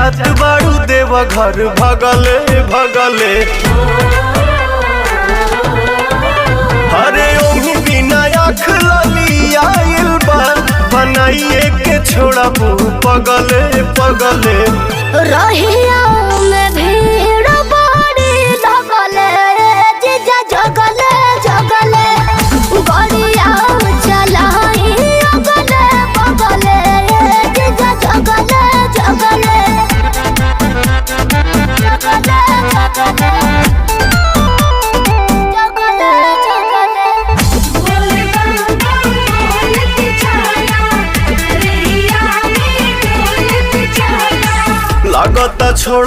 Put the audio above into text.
जात बाड़ू देव घर भगले भगले। अरे ओही बिना आँख लली आइल बा बनाइए के छोड़ा पगले पगले। रहिया